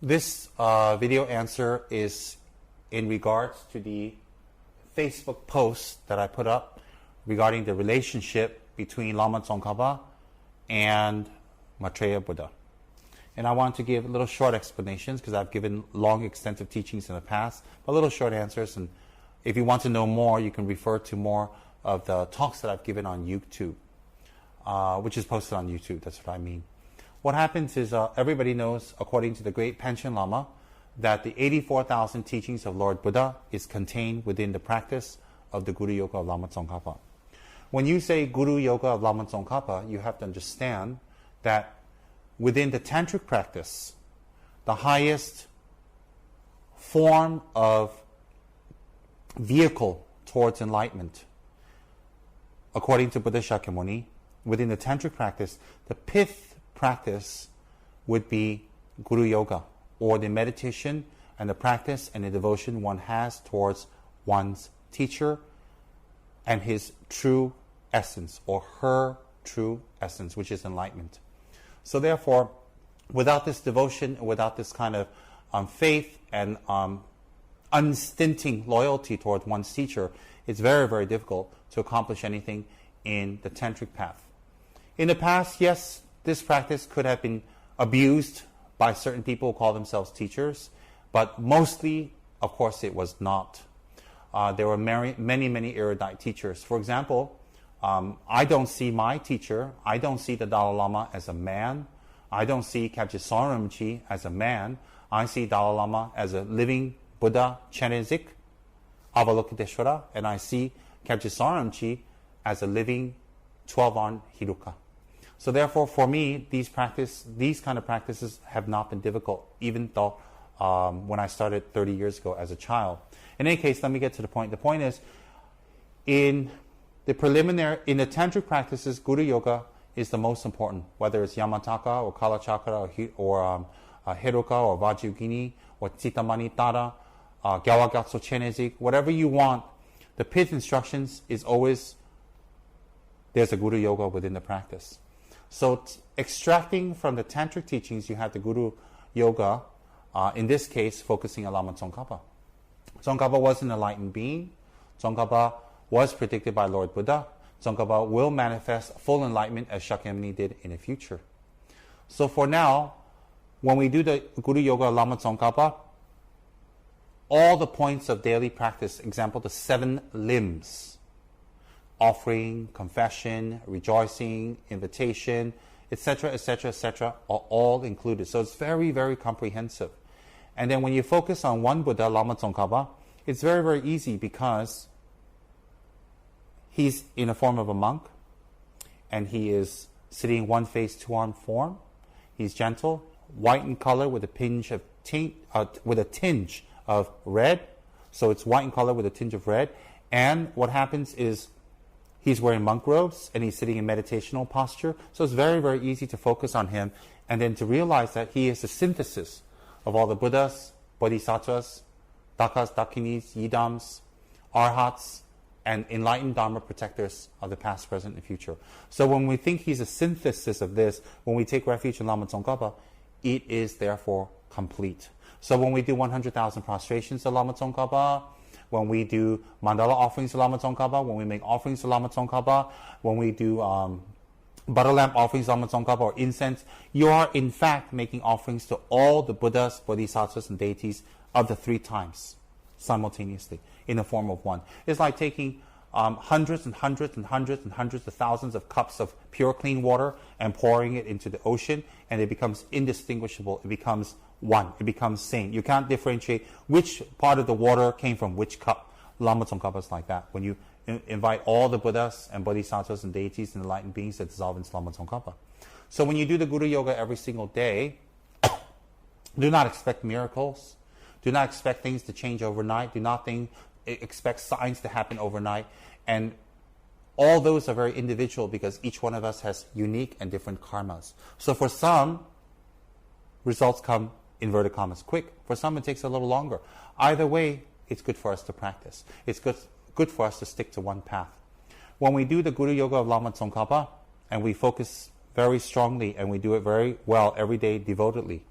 This video answer is in regards to the Facebook post that I put up regarding the relationship between Lama Tsongkapa and Maitreya Buddha. And I want to give little short explanations because I've given long, extensive teachings in the past, but little short answers. And if you want to know more, you can refer to more of the talks that I've given on YouTube, which is posted on YouTube. That's what I mean. What happens is everybody knows, according to the great Panchen Lama, that the 84,000 teachings of Lord Buddha is contained within the practice of the Guru Yoga of Lama Tsongkapa. When you say Guru Yoga of Lama Tsongkapa, you have to understand that within the tantric practice, the highest form of vehicle towards enlightenment, according to Buddha Shakyamuni, within the tantric practice, the pith practice would be Guru Yoga, or the meditation and the practice and the devotion one has towards one's teacher and his true essence, or her true essence, which is enlightenment. So therefore, without this devotion, without this kind of faith and unstinting loyalty toward one's teacher, it's very, very difficult to accomplish anything in the tantric path. In the past, yes, this practice could have been abused by certain people who call themselves teachers, but mostly, of course, it was not. There were many erudite teachers. For example, I don't see my teacher, I don't see the Dalai Lama as a man. I don't see Kyabje Rinpoche as a man. I see Dalai Lama as a living Buddha Chenezik, Avalokiteshvara, and I see Kyabje Rinpoche as a living 12-on Hiruka. So therefore, for me, these kind of practices have not been difficult, even though when I started 30 years ago as a child. In any case, let me get to the point. The point is, in the tantric practices, Guru Yoga is the most important, whether it's Yamataka or Kalachakra or Hiruka or Vajrayogini or Chitamani Tara, Gyawagatso Chenezik, whatever you want. The pith instructions is always, there's a Guru Yoga within the practice. So extracting from the tantric teachings, you have the Guru Yoga, in this case, focusing on Lama Tsongkapa. Tsongkapa was an enlightened being. Tsongkapa was predicted by Lord Buddha. Tsongkapa will manifest full enlightenment as Shakyamuni did in the future. So for now, when we do the Guru Yoga of Lama Tsongkapa, all the points of daily practice, example, the 7 limbs, offering, confession, rejoicing, invitation, etc., are all included. So it's very, very comprehensive. And then when you focus on one Buddha, Lama Tsongkapa, it's very, very easy because he's in the form of a monk, and he is sitting one face, two-arm form. He's gentle, white in color with a tinge of red. So it's white in color with a tinge of red. And what happens is he's wearing monk robes and he's sitting in meditational posture. So it's very, very easy to focus on him and then to realize that he is the synthesis of all the Buddhas, Bodhisattvas, Dakas, Dakinis, Yidams, Arhats, and enlightened Dharma protectors of the past, present, and future. So when we think he's a synthesis of this, when we take refuge in Lama Tsongkapa, it is therefore complete. So when we do 100,000 prostrations to Lama Tsongkapa, when we do mandala offerings to Lama Tsongkapa, when we make offerings to Lama Tsongkapa, when we do butter lamp offerings to Lama Tsongkapa or incense, you are in fact making offerings to all the Buddhas, Bodhisattvas, and deities of the 3 times simultaneously in the form of one. It's like taking hundreds of thousands of cups of pure clean water and pouring it into the ocean, and it becomes indistinguishable. It becomes one. It becomes same. You can't differentiate which part of the water came from which cup. Lama Tsongkapa is like that. When you invite all the Buddhas and Bodhisattvas and deities and enlightened beings that dissolve into Lama Tsongkapa. So when you do the Guru Yoga every single day, do not expect miracles. Do not expect things to change overnight. Do not expect signs to happen overnight. And all those are very individual because each one of us has unique and different karmas. So for some, results come, inverted commas, quick. For some, it takes a little longer. Either way, it's good for us to practice. It's good for us to stick to one path. When we do the Guru Yoga of Lama Tsongkapa, and we focus very strongly, and we do it very well every day devotedly,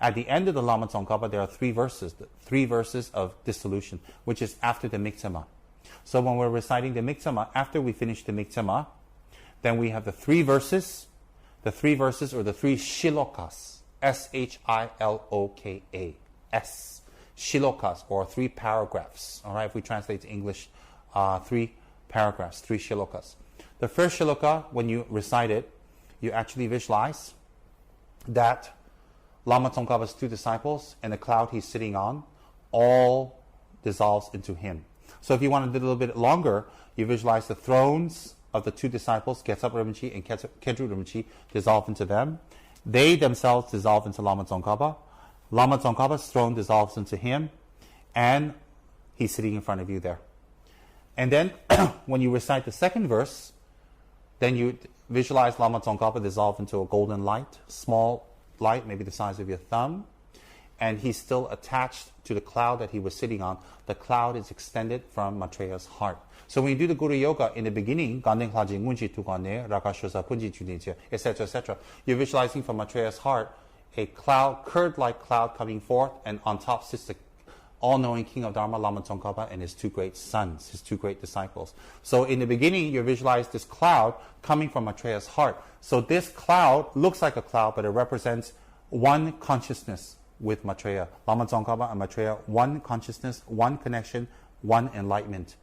At the end of the Lama Tsongkapa, there are three verses of dissolution, which is after the Miktsama. So when we're reciting the Miktsama, after we finish the Miktsama, then we have the three verses or the three shlokas, shlokas, shlokas, or three paragraphs. All right, if we translate to English, three paragraphs, three shlokas. The first shloka, when you recite it, you actually visualize that Lama Tsongkapa's two disciples and the cloud he's sitting on all dissolves into him. So if you want to do a little bit longer, you visualize the thrones of the two disciples, Ketsap Rinpoche and Kedru Rinpoche, dissolve into them. They themselves dissolve into Lama Tsongkapa. Lama Tsongkapa's throne dissolves into him, and he's sitting in front of you there. And then when you recite the second verse, then you visualize Lama Tsongkapa dissolve into a golden light, small light, maybe the size of your thumb, and he's still attached to the cloud that he was sitting on. The cloud is extended from Maitreya's heart. So when you do the Guru Yoga, in the beginning, etc., you're visualizing from Maitreya's heart a cloud, curd-like cloud coming forth, and on top sits the all-knowing King of Dharma, Lama Tsongkapa, and his two great sons, his two great disciples. So in the beginning, you visualize this cloud coming from Maitreya's heart. So this cloud looks like a cloud, but it represents one consciousness with Maitreya. Lama Tsongkapa and Maitreya, one consciousness, one connection, one enlightenment.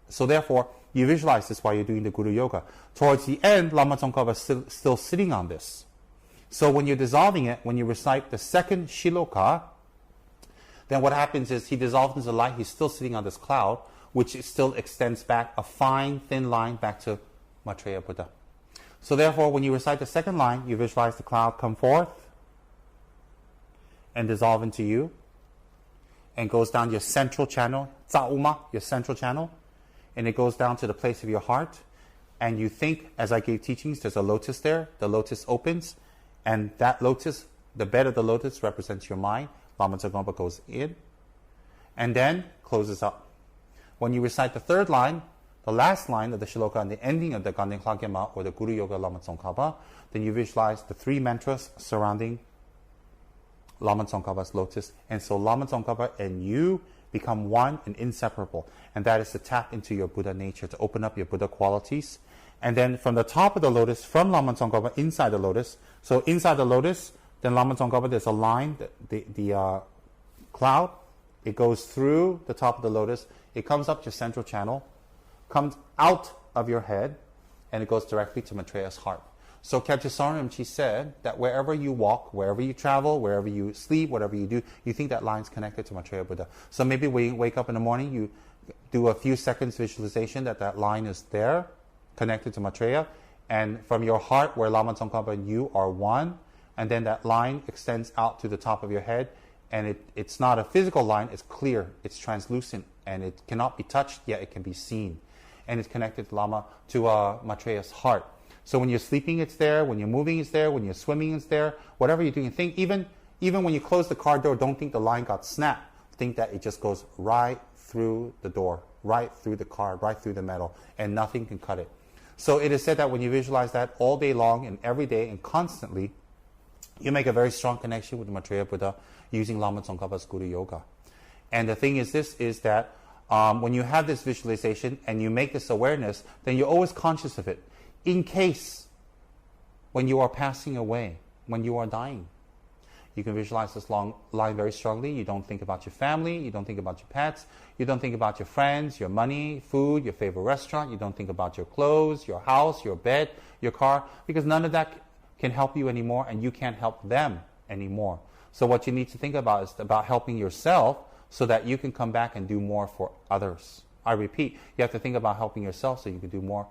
So therefore, you visualize this while you're doing the Guru Yoga. Towards the end, Lama Tsongkapa is still sitting on this. So when you're dissolving it, when you recite the second shloka, then what happens is he dissolves into the light. He's still sitting on this cloud, which still extends back a fine, thin line back to Maitreya Buddha. So therefore, when you recite the second line, you visualize the cloud come forth and dissolve into you, and goes down your central channel, Tsa'uma, your central channel, and it goes down to the place of your heart. And you think, as I gave teachings, there's a lotus there. The lotus opens, and that lotus, the bed of the lotus, represents your mind. Lama Tsongkapa goes in and then closes up. When you recite the third line, the last line of the shloka and the ending of the Ganden Klagyama or the Guru Yoga Lama Tsongkapa, then you visualize the three mantras surrounding Lama Tsongkapa's lotus. And so Lama Tsongkapa and you become one and inseparable. And that is to tap into your Buddha nature, to open up your Buddha qualities. And then from the top of the lotus, from Lama Tsongkapa inside the lotus, so inside the lotus, then Lama Tsongkapa, there's a line, the cloud, it goes through the top of the lotus, it comes up your central channel, comes out of your head, and it goes directly to Maitreya's heart. So Khyentse Rinpoche said that wherever you walk, wherever you travel, wherever you sleep, whatever you do, you think that line's connected to Maitreya Buddha. So maybe when you wake up in the morning, you do a few seconds visualization that line is there, connected to Maitreya, and from your heart, where Lama Tsongkapa and you are one, and then that line extends out to the top of your head, and it's not a physical line, it's clear, it's translucent, and it cannot be touched, yet it can be seen. And it's connected to Maitreya's heart. So when you're sleeping, it's there, when you're moving, it's there, when you're swimming, it's there, whatever you're doing. Think, even when you close the car door, don't think the line got snapped. Think that it just goes right through the door, right through the car, right through the metal, and nothing can cut it. So it is said that when you visualize that all day long and every day and constantly, you make a very strong connection with Maitreya Buddha using Lama Tsongkapa's Guru Yoga. And the thing is that when you have this visualization and you make this awareness, then you're always conscious of it. In case when you are passing away, when you are dying, you can visualize this long line very strongly. You don't think about your family, you don't think about your pets, you don't think about your friends, your money, food, your favorite restaurant, you don't think about your clothes, your house, your bed, your car, because none of that can help you anymore, and you can't help them anymore. So what you need to think about is about helping yourself so that you can come back and do more for others. I repeat, you have to think about helping yourself so you can do more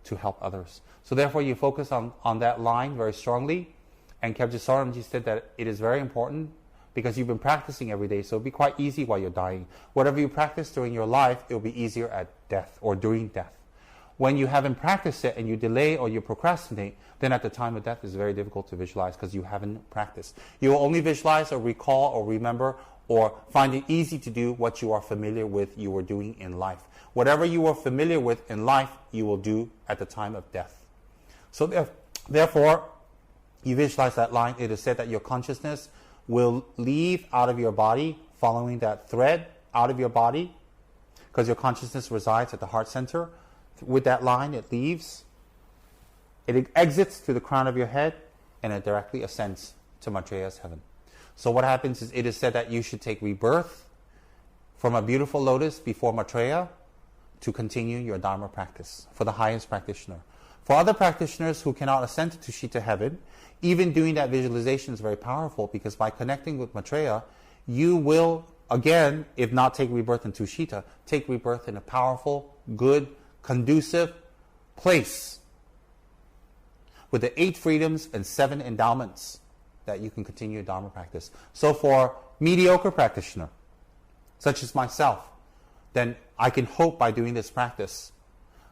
to help others. So therefore you focus on that line very strongly. And Khyentse Rinpoche said that it is very important because you've been practicing every day, so it'll be quite easy while you're dying. Whatever you practice during your life, it'll be easier at death or during death. When you haven't practiced it and you delay or you procrastinate, then at the time of death it's very difficult to visualize because you haven't practiced. You will only visualize or recall or remember or find it easy to do what you are familiar with you were doing in life. Whatever you are familiar with in life, you will do at the time of death. So therefore, you visualize that line. It is said that your consciousness will leave out of your body, following that thread out of your body, because your consciousness resides at the heart center. With that line, it leaves. It exits through the crown of your head, and it directly ascends to Maitreya's heaven. So what happens is, it is said that you should take rebirth from a beautiful lotus before Maitreya to continue your Dharma practice for the highest practitioner. For other practitioners who cannot ascend to Tushita heaven, even doing that visualization is very powerful, because by connecting with Maitreya, you will, again, if not take rebirth in Tushita, take rebirth in a powerful, good, conducive place with the 8 freedoms and 7 endowments that you can continue your Dharma practice. So for mediocre practitioner, such as myself, then I can hope by doing this practice,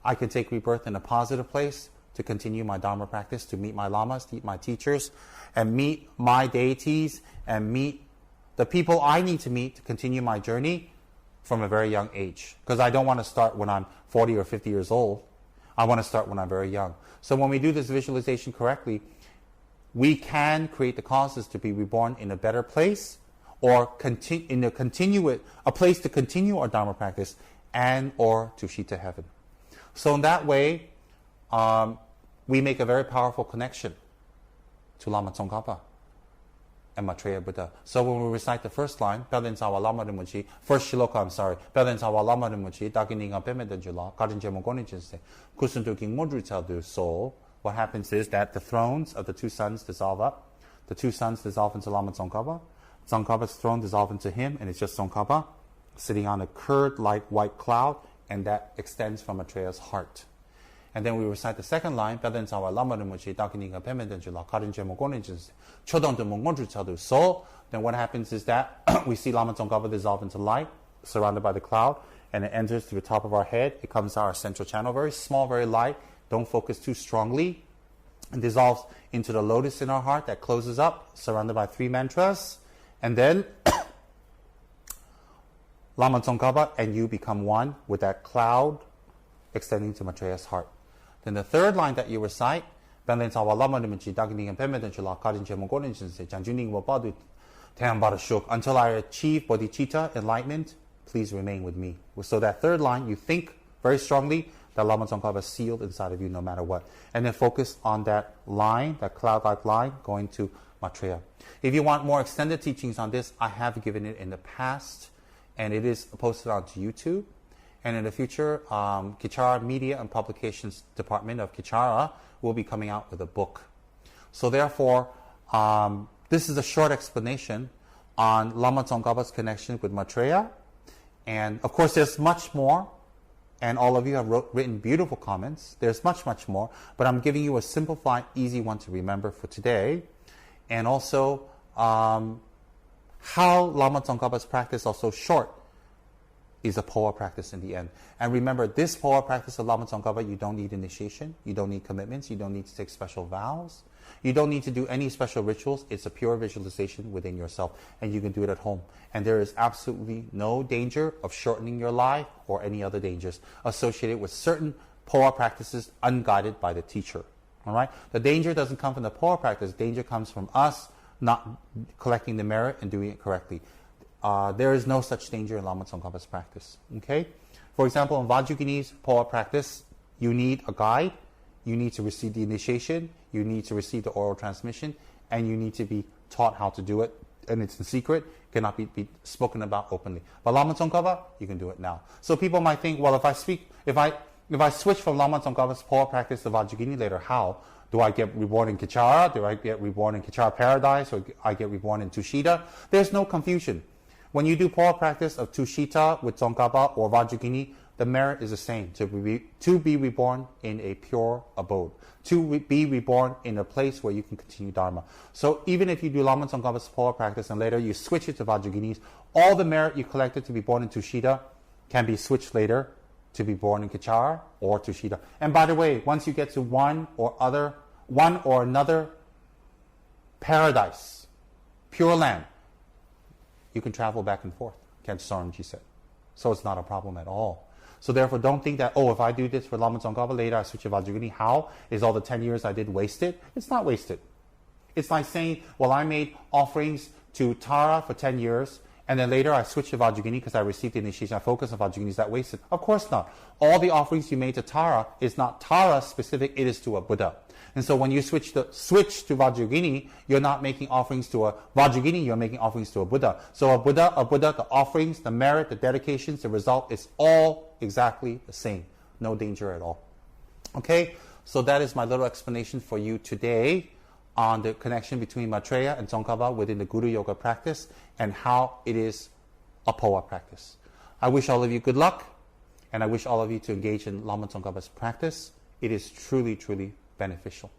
I can take rebirth in a positive place to continue my Dharma practice, to meet my lamas, to meet my teachers, and meet my deities, and meet the people I need to meet to continue my journey from a very young age. Because I don't want to start when I'm 40 or 50 years old. I want to start when I'm very young. So when we do this visualization correctly, we can create the causes to be reborn in a better place, or a place to continue our Dharma practice, and or to Tushita heaven. So in that way, we make a very powerful connection to Lama Tsongkapa and Maitreya Buddha. So when we recite the first line, first shloka, I'm sorry, so what happens is that the thrones of the 2 sons dissolve up. The 2 sons dissolve into Lama Tsongkapa. Tsongkapa's throne dissolves into him, and it's just Tsongkapa sitting on a curd-like white cloud, and that extends from Maitreya's heart. And then we recite the second line, so then what happens is that we see Lama Tsongkapa dissolve into light, surrounded by the cloud, and it enters through the top of our head. It comes to our central channel, very small, very light. Don't focus too strongly. And dissolves into the lotus in our heart that closes up, surrounded by 3 mantras. And then Lama Tsongkapa and you become one with that cloud extending to Maitreya's heart. Then the third line that you recite, until I achieve bodhicitta, enlightenment, please remain with me. So that third line, you think very strongly that Lama Tsongkapa is sealed inside of you no matter what. And then focus on that line, that cloud-like line, going to Maitreya. If you want more extended teachings on this, I have given it in the past, and it is posted onto YouTube. And in the future, Kichara Media and Publications Department of Kichara will be coming out with a book. So therefore, this is a short explanation on Lama Tsongkapa's connection with Maitreya. And of course, there's much more. And all of you have written beautiful comments. There's much, much more. But I'm giving you a simplified, easy one to remember for today. And also, how Lama Tsongkapa's practice, also short, is a Powa practice in the end. And remember, this Powa practice of Lama Tsongkapa, you don't need initiation, you don't need commitments, you don't need to take special vows, you don't need to do any special rituals. It's a pure visualization within yourself, and you can do it at home. And there is absolutely no danger of shortening your life or any other dangers associated with certain Powa practices unguided by the teacher. All right? The danger doesn't come from the Powa practice. Danger comes from us not collecting the merit and doing it correctly. There is no such danger in Lama Tsongkapa's practice. Okay? For example, in Vajrayogini's Powa practice, you need a guide, you need to receive the initiation, you need to receive the oral transmission, and you need to be taught how to do it. And it's in secret, cannot be spoken about openly. But Lama Tsongkapa, you can do it now. So people might think, well, if I switch from Lama Tsongkapa's Powa practice to Vajrayogini later, how? Do I get reborn in Kichara? Do I get reborn in Kichara Paradise? Or I get reborn in Tushita? There's no confusion. When you do Powa practice of Tushita with Tsongkapa or Vajrayogini, the merit is the same, to be reborn in a pure abode, to be reborn in a place where you can continue Dharma. So even if you do Lama Tsongkapa's Powa practice and later you switch it to Vajrayogini's, all the merit you collected to be born in Tushita can be switched later to be born in Kichara or Tushita. And by the way, once you get to one or another paradise, pure land, you can travel back and forth, Kent Sorenji said. So it's not a problem at all. So therefore, don't think that, if I do this for Lama Tsongkapa, later I switch to Vajrayogini, how? Is all the 10 years I did wasted? It's not wasted. It's like saying, well, I made offerings to Tara for 10 years, and then later I switched to Vajrayogini because I received the initiation. I focused on Vajrayogini. Is that wasted? Of course not. All the offerings you made to Tara is not Tara specific, it is to a Buddha. And so when you switch to Vajrayogini, you're not making offerings to a Vajrayogini, you're making offerings to a Buddha. So a Buddha, the offerings, the merit, the dedications, the result is all exactly the same. No danger at all. Okay, so that is my little explanation for you today on the connection between Maitreya and Tsongkapa within the Guru Yoga practice and how it is a Powa practice. I wish all of you good luck, and I wish all of you to engage in Lama Tsongkapa's practice. It is truly, truly beneficial.